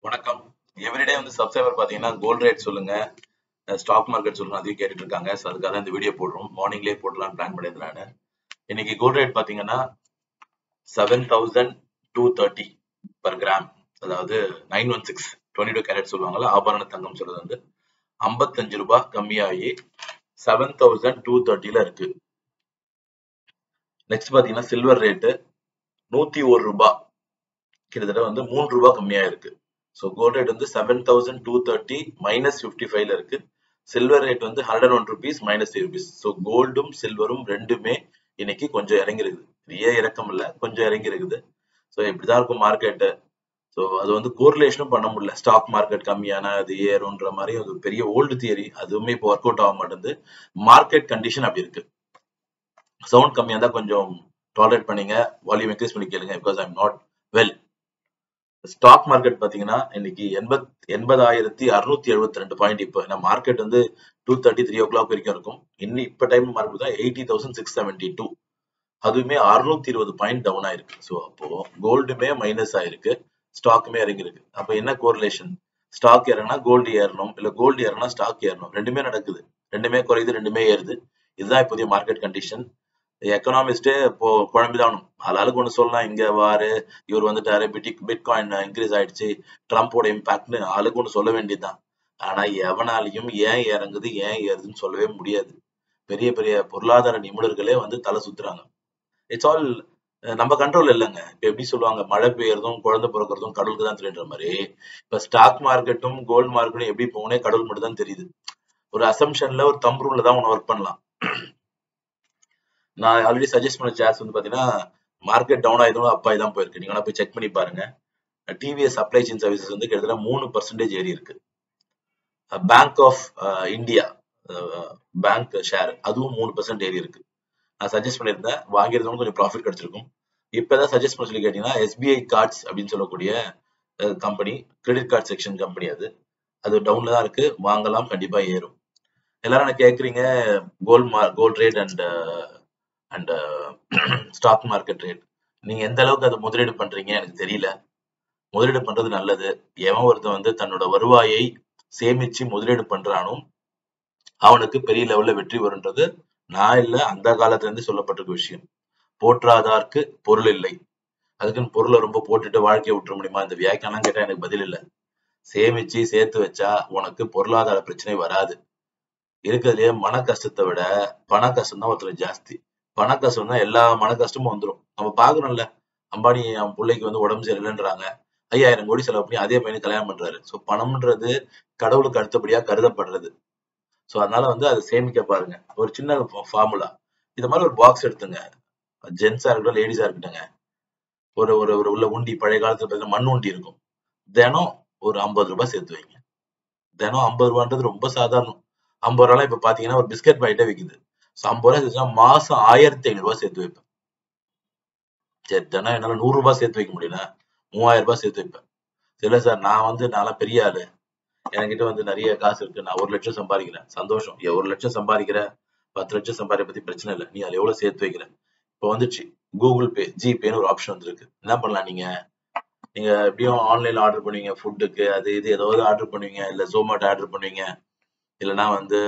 வணக்கம். எவ்ரிடே வந்து சப்ஸ்கிரைபர் பார்த்தீங்கன்னா கோல்ட் ரேட் சொல்லுங்க, ஸ்டாக் மார்க்கெட் சொல்லுங்க அதையும் கேட்டுட்டு இருக்காங்க. ஸோ அதுக்காக தான் இந்த வீடியோ போடுறோம். மார்னிங்லேயே போடலாம்னு பிளான் பண்ணியிருந்தேன் நான். இன்னைக்கு கோல்ட் ரேட் பார்த்தீங்கன்னா 7,230 பர் கிராம், அதாவது 916 22 கேரட் சொல்லுவாங்கல்ல, ஆபரண தங்கம் சொல்றது வந்து 55 ரூபாய் கம்மியாகி 7,230ல இருக்கு. நெக்ஸ்ட் பார்த்தீங்கன்னா சில்வர் ரேட்டு 101 ரூபாய், கிட்டத்தட்ட வந்து 3 ரூபாய் கம்மியா இருக்கு. ஸோ கோல்ட் ரேட் வந்து 7,230 -55ல இருக்கு. சில்வர் ரேட் வந்து 101 rupees -3 rupees. ஸோ கோல்டும் சில்வரும் ரெண்டுமே இன்னைக்கு கொஞ்சம் இறங்கி இருக்குது. பெரிய இறக்கம் இல்ல, கொஞ்சம் இறங்கி இருக்குது. ஸோ இப்படிதான் இருக்கும் மார்க்கெட். ஸோ அது வந்து கோரிலேஷனும் பண்ண முடியல. ஸ்டாக் மார்க்கெட் கம்மியானா அது ஏறும்ன்ற மாதிரி அது பெரிய ஓல்டு தியரி, அதுவுமே இப்போ ஒர்க் அவுட் ஆக மாட்டேங்குது. மார்க்கெட் கண்டிஷன் அப்படி இருக்கு. சவுண்ட் கம்மியா இருந்தா கொஞ்சம் டாலரேட் பண்ணீங்க, வால்யூம் இன்க்ரீஸ் பண்ணி கேளுங்க. Because I am not well. Stock market பாத்தீங்கன்னா இன்னைக்கு 80,672 பாயிண்ட். இப்போ நம்ம மார்க்கெட் வந்து 2:30 3 o'clock வரைக்கும் இருக்கும். இப்ப டைம் மார்க்கெட் தான் 80,672. அதுவுமே 620 பாயிண்ட் டவுன் ஆயிருக்கு. ஸோ அப்போ கோல்டுமே மைனஸ் ஆயிருக்கு, ஸ்டாக்குமே இறங்கி இருக்கு. அப்ப என்ன கோரிலேஷன்? ஸ்டாக் ஏறனா கோல்டு ஏறணும், இல்ல கோல்டு ஏறனா ஸ்டாக் ஏறணும். ரெண்டுமே நடக்குது, ரெண்டுமே குறையுது, ரெண்டுமே ஏறுது. இதுதான் இப்போதைய மார்க்கெட் கண்டிஷன். எக்கனாமிஸ்டே இப்போ குழம்பிதான். ஆளாளுக்கு ஒண்ணு சொல்லலாம், இங்க வாரு, இவர் வந்துட்டாரு, பிட்காயின் இன்க்ரீஸ் ஆயிடுச்சு, ட்ரம்ப்போட இம்பாக்ட்னு ஆளுக்கு ஒண்ணு சொல்ல வேண்டியதுதான். ஆனா எவனாலையும் ஏன் இறங்குது ஏன் ஏறுதுன்னு சொல்லவே முடியாது. பெரிய பெரிய பொருளாதார நிபுணர்களே வந்து தலை சுத்துறாங்க. இட்ஸ் ஆல் நம்ம கண்ட்ரோல் இல்லைங்க. இப்ப எப்படி சொல்லுவாங்க, மழை பெய்யறதும் குழந்தை பிறக்கிறதும் கடவுளுக்கு தான் தெரியுன்ற மாதிரி, இப்ப ஸ்டாக் மார்க்கெட்டும் கோல்டு மார்க்கெட்டும் எப்படி போகணே கடவுள் மட்டும் தான் தெரியுது. ஒரு அசம்ஷன்ல ஒரு தம் ரூல்ல தான் ஒன்று ஒர்க் பண்ணலாம். நான் ஆல்ரெடி சஜஸ்ட் பண்ண ஷேர்ஸ் வந்து பாத்தீங்கன்னா மார்க்கெட் டவுன் ஆயிருந்தாலும் அப் ஆகி தான் போயிருக்கு. நீங்க வேணா போய் செக் பண்ணி பாருங்க. டிவிஎஸ் சப்ளை செயின் சர்வீசஸ் வந்து கிட்டத்தட்ட 3% ஏறி இருக்கு. Bank of India bank share அதுவும் 3% ஏறி இருக்கு. நான் சஜஸ்ட் பண்ணியிருந்தேன், வாங்கியிருந்தவங்க கொஞ்சம் ப்ராஃபிட் கிடைச்சிருக்கும். இப்பதான் சஜஸ்ட் பண்ண சொல்லி கேட்டீங்கன்னா எஸ்பிஐ கார்ட்ஸ் அப்படின்னு சொல்லக்கூடிய company, credit card section company, அது டவுன்ல தான் இருக்கு. வாங்கலாம், கண்டிப்பா ஏறும். எல்லாரும் என்ன கேக்குறீங்க, gold rate and stock market rate, நீங்க எந்த அளவுக்கு அதை முதலீடு பண்றீங்க எனக்கு தெரியல. முதலீடு பண்றது நல்லது. எவன் ஒருத்தன் வந்து தன்னோட வருவாயை சேமிச்சு முதலீடு பண்றானோ அவனுக்கு பெரிய லெவல்ல வெற்றி வரும்ன்றது நான் இல்ல, அந்த காலத்துல இருந்து சொல்லப்பட்டிருக்க விஷயம். போற்றாதார்க்கு பொருள் இல்லை. அதுக்குன்னு பொருளை ரொம்ப போட்டுட்டு வாழ்க்கையை விட்டுற முடியுமா? இந்த வியாக்கியானம் கேட்டா எனக்கு பதில் இல்லை. சேமிச்சு சேர்த்து வச்சா உனக்கு பொருளாதார பிரச்சனை வராது. இருக்கிறதுலயே மன கஷ்டத்தை விட பண கஷ்டம் தான் ஒருத்தர் ஜாஸ்தி. பண கஷ்டம் தான் எல்லா மன கஷ்டமும் வந்துடும். நம்ம பாக்குறோம்ல, அம்பானி அவன் பிள்ளைக்கு வந்து உடம்பு சரியில்லைன்றாங்க, 5,000 கோடி செலவு பண்ணி அதே பையனுக்கு கல்யாணம் பண்றாரு. ஸோ பணம்ன்றது கடவுளுக்கு அடுத்தபடியா கருதப்படுறது. ஸோ அதனால வந்து அதை சேமிக்க பாருங்க. ஒரு சின்ன ஃபார்முலா, இது மாதிரி ஒரு பாக்ஸ் எடுத்துங்க. ஜென்ஸா இருக்கட்டும், லேடிஸா இருக்கட்டுங்க. ஒரு ஒரு ஒரு உள்ள உண்டி, பழைய காலத்துல பார்த்தீங்கன்னா மண் உண்டி இருக்கும். தினம் ஒரு 50 ரூபாய் சேர்த்து வைங்க. தினம் 50 ரூபான்றது ரொம்ப சாதாரணம். 50 ரூபாய் இப்ப பாத்தீங்கன்னா ஒரு பிஸ்கட் பாக்கெட்டே விக்குது. 50 ரூபாய் சேர்த்துனா மாசம் 1,500 ரூபாய் சேர்த்து வைப்பேன். சரி, தினம் என்னால 100 ரூபாய் சேர்த்து வைக்க முடியல, 3,000 ரூபாய் சேர்த்து வைப்பேன். இல்ல சார், நான் பெரிய ஆளு, என்கிட்ட வந்து நிறைய காசு இருக்கு, நான் 1 லட்சம் சம்பாதிக்கிறேன். சந்தோஷம். 1 லட்சம் சம்பாதிக்கிற, 10 லட்சம் சம்பாதிக்க பத்தி பிரச்சனை இல்லை. நீ அதுல எவ்வளவு சேர்த்து வைக்கிற? இப்போ வந்துச்சு கூகுள் பே, ஜிபேன்னு ஒரு ஆப்ஷன் வந்துருக்கு. என்ன பண்ணலாம், நீங்க நீங்க எப்படியும் ஆன்லைன்ல ஆர்டர் பண்ணுவீங்க, ஃபுட்டுக்கு அது இது ஏதாவது ஆர்டர் பண்ணுவீங்க, இல்ல ஜொமேட்டோ ஆர்டர் பண்ணுவீங்க, இல்லைன்னா வந்து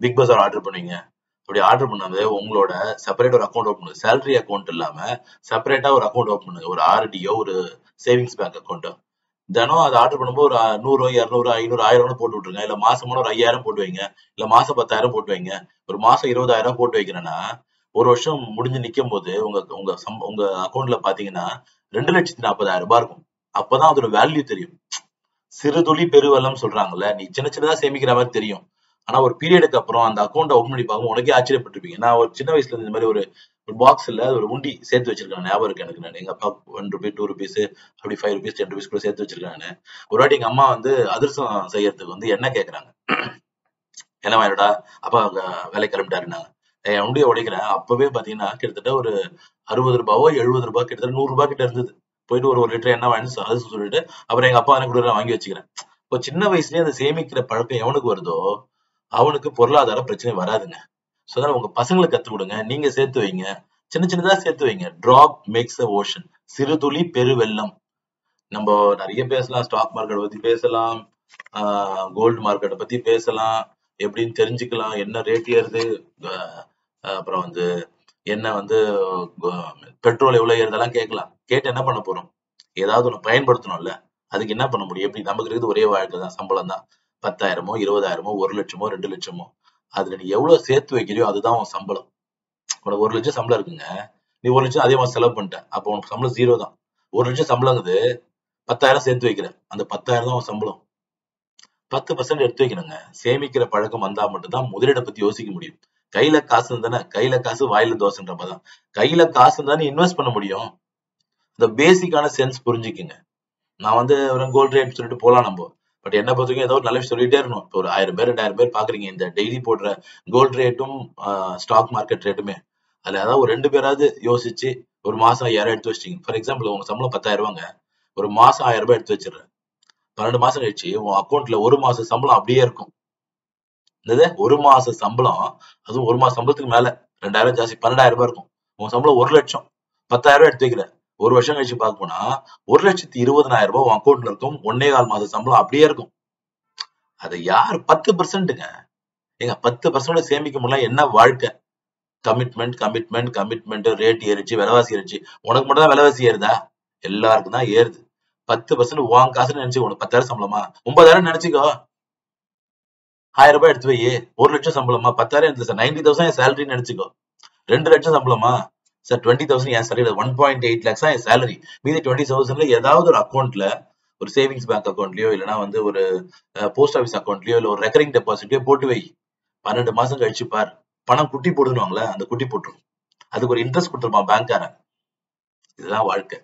பிக் பஸார் ஆர்டர் பண்ணுவீங்க. அப்படி ஆர்டர் பண்ணாது உங்களோட செப்பரேட் ஒரு அக்கௌண்ட் ஓப்பன் பண்ணுங்க. சேலரி அக்கௌண்ட் இல்லாம செப்பரேட்டா ஒரு அக்கௌண்ட் ஓப்பன் பண்ணுங்க. ஒரு ஆர்டியோ, ஒரு சேவிங்ஸ் பேங்க் அக்கௌண்ட். தினம் அதை ஆர்டர் பண்ணும்போது ஒரு 100, 200, 500, 1000 போட்டு விட்டுருங்க. இல்ல மாசமான ஒரு 5,000 போட்டு வைங்க. இல்ல மாசம் 10,000 போட்டு வைங்க. ஒரு மாசம் 20,000 போட்டு வைக்கிறேன்னா, ஒரு வருஷம் முடிஞ்சு நிக்கும் போது உங்க உங்க உங்க அக்கௌண்ட்ல பாத்தீங்கன்னா 2,40,000 ரூபாய் இருக்கும். அப்பதான் அதோட வேல்யூ தெரியும். சிறு துளி பெருவெள்ளம் சொல்றாங்கல்ல, நீ சின்ன சின்னதா சேமிக்கிற மாதிரி தெரியும். ஆனா ஒரு பீரியடுக்கு அப்புறம் அந்த அக்கௌண்ட் ஓபன் பண்ணி பார்க்கும் உனக்கே ஆச்சரியப்பட்டிருப்பீங்க. நான் ஒரு சின்ன வயசுல இந்த மாதிரி ஒரு ஒரு பாக்ஸ்ல ஒரு உண்டி சேர்த்து வச்சிருக்கேன், ஞாபகம் இருக்கு எனக்கு. நான் எங்க அப்பா 1 ரூபி, 2 ருபீஸ், அப்படி 5 ருபீஸ், 10 ருபீஸ் கூட சேர்த்து வச்சிருக்கேன் நானு. ஒரு வாட்டி எங்க அம்மா வந்து அதிரசம் செய்யறதுக்கு வந்து எண்ணெய் கேக்குறாங்க. என்ன வாங்கிடா, அப்பா வேலைக்கு கிளம்பிட்டாருன்னாங்க. என் உண்டியை உடைக்கிறேன். அப்பவே பாத்தீங்கன்னா கிட்டத்தட்ட ஒரு 60 ரூபாவோ 70 ரூபாய், கிட்டத்தட்ட 100 ரூபாய் கிட்ட இருந்தது. போயிட்டு ஒரு லிட்டர் எண்ணெய் வாங்கி அதிரசம் சொல்லிட்டு அப்புறம் எங்க அப்பா எனக்கு கொடுக்குற வாங்கி வச்சுக்கிறேன். இப்போ சின்ன வயசுலயே அந்த சேமிக்கிற பழக்கம் எவனுக்கு வருதோ அவனுக்கு பொருளாதார பிரச்சனை வராதுங்க. சோ அதனால உங்க பசங்களுக்கு கத்துக் கொடுங்க, நீங்க சேர்த்து வைங்க. சின்ன சின்னதா சேர்த்து வைங்க. Drop makes the ocean. சிறு துளி பெரு வெள்ளம். நம்ம நிறைய பேசலாம், ஸ்டாக் மார்க்கெட் பத்தி பேசலாம், கோல்டு மார்க்கெட்டை பத்தி பேசலாம், எப்படின்னு தெரிஞ்சுக்கலாம், என்ன ரேட் ஏறுது, அப்புறம் வந்து என்ன வந்து பெட்ரோல் எவ்வளவு ஏறுதெல்லாம் கேட்கலாம். கேட்டு என்ன பண்ண போறோம்? ஏதாவது ஒண்ணு பயன்படுத்தணும்ல. அதுக்கு என்ன பண்ண முடியும்? எப்படி நமக்கு இருக்குது ஒரே வாழ்க்கை தான், சம்பளம் தான். 10,000மோ 20,000மோ 1,00,000மோ 2,00,000மோ அதுல நீ எவ்வளவு சேர்த்து வைக்கிறியோ அதுதான் உன் சம்பளம். உனக்கு 1,00,000 சம்பளம் இருக்குங்க, நீ 1,00,000 அதே மாதிரி செலவு பண்ணிட்ட, அப்போ உனக்கு சம்பளம் 0 தான். 1,00,000 சம்பளங்குது, 10,000 சேர்த்து வைக்கிற, அந்த 10,000 தான் உன் சம்பளம். 10% எடுத்து வைக்கணுங்க. சேமிக்கிற பழக்கம் வந்தா மட்டும்தான் முதலீடை பத்தி யோசிக்க முடியும். கையில காசு இருந்தானே, கையில காசு வாயில தோசைன்ற மாதிரிதான். கையில காசு இருந்தானே இன்வெஸ்ட் பண்ண முடியும். இந்த பேசிக்கான சென்ஸ் புரிஞ்சுக்குங்க. நான் வந்து கோல்ட் ரேட் சொல்லிட்டு போலாம் நம்ம. பட் என்ன பொறுத்த வரைக்கும் ஏதோ ஒரு நல்ல விஷயம் சொல்லிட்டே இருக்கணும். இப்போ ஒரு 1000 பேர் 2000 பேர் பாக்குறீங்க இந்த டெய்லி போடுற கோல்ட் ரேட்டும் ஸ்டாக் மார்க்கெட் ரேட்டுமே. அதுல ஏதாவது ஒரு 2 பேராவது யோசிச்சு ஒரு மாசம் 5000 எடுத்து வச்சிட்டீங்க. ஃபார் எக்ஸாம்பிள் உங்க சம்பளம் 10,000 ரூபாங்க, ஒரு மாசம் 1000 ரூபாய் எடுத்து வச்சிடுறேன். 12 மாசம் கழிச்சு உன் அக்கௌண்ட்ல ஒரு மாச சம்பளம் அப்படியே இருக்கும். ஒரு மாச சம்பளம், அதுவும் ஒரு மாச சம்பளத்துக்கு மேல 2000 ஜாஸ்தி 12,000 ரூபாய் இருக்கும். உன் சம்பளம் 1,00,000, 10,000 ரூபாய் எடுத்து வைக்கிற. ஒரு வருஷம் கழிச்சு பார்க்க போனா 1,20,000 ரூபாய் உன் அக்கௌண்ட்ல இருக்கும். 1.25 மாச சம்பளம் அப்படியே இருக்கும். அது யார் 10%ங்க. ஏங்க 10% சேமிக்க முடியல, என்ன வாழ்க்கை? கமிட்மெண்ட் கமிட்மெண்ட் கமிட்மெண்ட், ரேட் ஏறிச்சு, விலைவாசி ஏறிச்சு. உனக்கு மட்டும் தான் விலைவாசி ஏறுதா? எல்லாருக்கும் தான் ஏறுது. 10% உன் காசுன்னு நினைச்சு, உனக்கு 10,000 சம்பளமா 9,000 நினைச்சுக்கோ. 1000 ரூபாய் எடுத்து வை. 1,00,000 சம்பளமா 10,000 எடுத்து சார் 90,000 என் சேலரின்னு நினைச்சுக்கோ. 2,00,000 சம்பளமா சார் 20,000 என் சேலரி, 1.8 lakhs என் சேலரி. மீதி 20,000ல ஏதாவது ஒரு அக்கௌண்ட்ல, ஒரு சேவிங்ஸ் பேங்க் அக்கௌண்ட்லயோ இல்லைன்னா வந்து ஒரு போஸ்ட் ஆஃபீஸ் அக்கௌண்ட்லயோ இல்ல ஒரு ரெக்கரிங் டெபாசிட்லயோ போட்டு வை. 12 மாசம் கழிச்சு பார், பணம் குட்டி போடுவாங்களே அந்த குட்டி போட்டுரும். அதுக்கு ஒரு இன்ட்ரெஸ்ட் கொடுத்துருப்பான் பேங்க்காரன். இதுதான் வாழ்க்கை.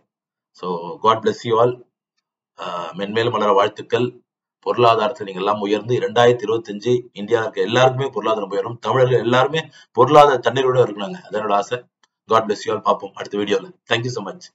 So God bless you all. மென்மேலும் வளர வாழ்த்துக்கள். பொருளாதாரத்தில் நீங்க எல்லாம் உயர்ந்து 2025 இந்தியாவில் இருக்க எல்லாருக்குமே பொருளாதாரம் உயரும். தமிழர்கள் எல்லாருமே பொருளாதார தண்ணீரோட இருக்கணுங்க. அதனோட ஆசை. God bless you all. பார்ப்போம் அடுத்த வீடியோல. Thank you so much.